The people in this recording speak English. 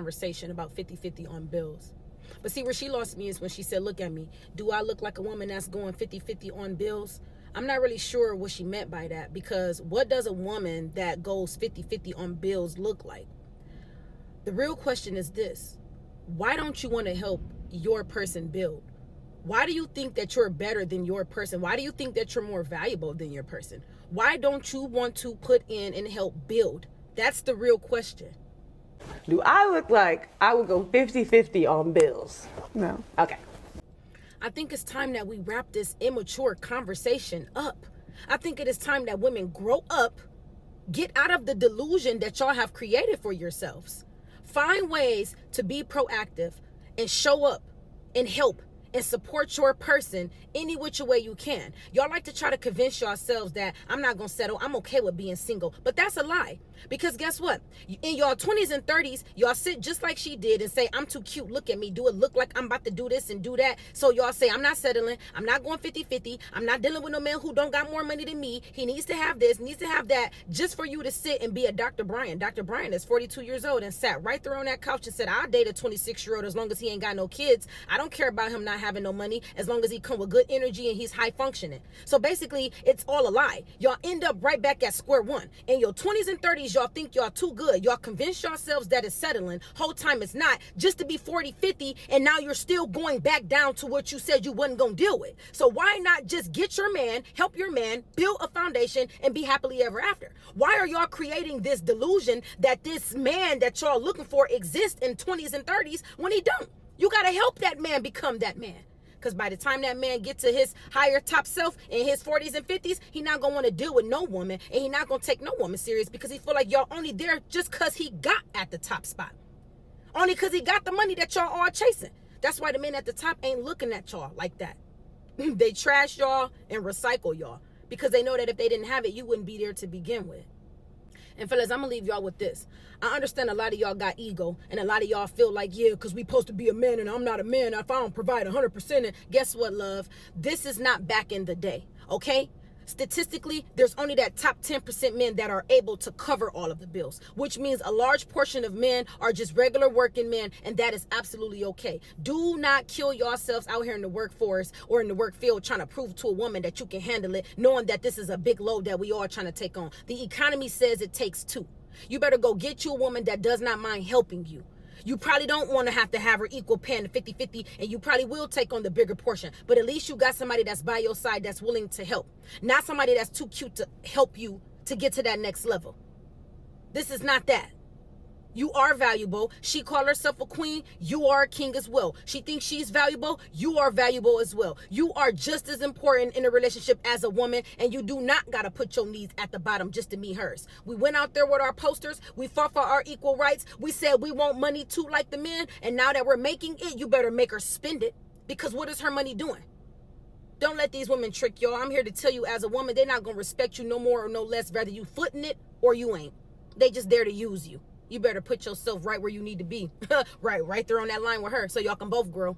conversation about 50-50 on bills. But see, where she lost me is when she said, look at me. Do I look like a woman that's going 50-50 on bills? I'm not really sure what she meant by that, because what does a woman that goes 50-50 on bills look like? The real question is this: why don't you want to help your person build? Why do you think that you're better than your person? Why do you think that you're more valuable than your person? Why don't you want to put in and help build? That's the real question. Do I look like I would go 50-50 on bills? No. Okay. I think it's time that we wrap this immature conversation up. I think it is time that women grow up, get out of the delusion that y'all have created for yourselves. Find ways to be proactive and show up and help and support your person any which way you can. Y'all like to try to convince yourselves that I'm not gonna settle, I'm okay with being single. But that's a lie. Because guess what? In y'all 20s and 30s, y'all sit just like she did and say, I'm too cute, look at me. Do it look like I'm about to do this and do that? So y'all say, I'm not settling, I'm not going 50-50, I'm not dealing with no man who don't got more money than me. He needs to have this, needs to have that, just for you to sit and be a Dr. Brian. Dr. Brian is 42 years old and sat right there on that couch and said, I'll date a 26-year-old as long as he ain't got no kids. I don't care about him not having no money as long as he come with good energy and he's high functioning. So basically, it's all a lie. Y'all end up right back at square one. In your 20s and 30s, y'all think y'all too good. Y'all convince yourselves that it's settling. Whole time it's not, just to be 40-50, and now you're still going back down to what you said you wasn't gonna deal with. So why not just get your man, help your man, build a foundation, and be happily ever after? Why are y'all creating this delusion that this man that y'all looking for exists in 20s and 30s when he don't? You gotta help that man become that man. Because by the time that man gets to his higher top self in his 40s and 50s, he not going to want to deal with no woman, and he not going to take no woman serious, because he feel like y'all only there just because he got at the top spot. Only because he got the money that y'all are chasing. That's why the men at the top ain't looking at y'all like that. They trash y'all and recycle y'all, because they know that if they didn't have it, you wouldn't be there to begin with. And fellas, I'm going to leave y'all with this. I understand a lot of y'all got ego, and a lot of y'all feel like, yeah, because we supposed to be a man and I'm not a man if I don't provide 100%. And guess what, love? This is not back in the day, okay? Statistically, there's only that top 10% men that are able to cover all of the bills, which means a large portion of men are just regular working men, and that is absolutely okay. Do not kill yourselves out here in the workforce or in the work field trying to prove to a woman that you can handle it, knowing that this is a big load that we all trying to take on. The economy says it takes two. You better go get you a woman that does not mind helping you. You probably don't want to have her equal paying 50-50, and you probably will take on the bigger portion. But at least you got somebody that's by your side that's willing to help. Not somebody that's too cute to help you to get to that next level. This is not that. You are valuable. She called herself a queen. You are a king as well. She thinks she's valuable. You are valuable as well. You are just as important in a relationship as a woman, and you do not got to put your needs at the bottom just to meet hers. We went out there with our posters. We fought for our equal rights. We said we want money too like the men, and now that we're making it, you better make her spend it, because what is her money doing? Don't let these women trick y'all. I'm here to tell you, as a woman, they're not going to respect you no more or no less, whether you footing it or you ain't. They just there to use you. You better put yourself right where you need to be. right there on that line with her so y'all can both grow.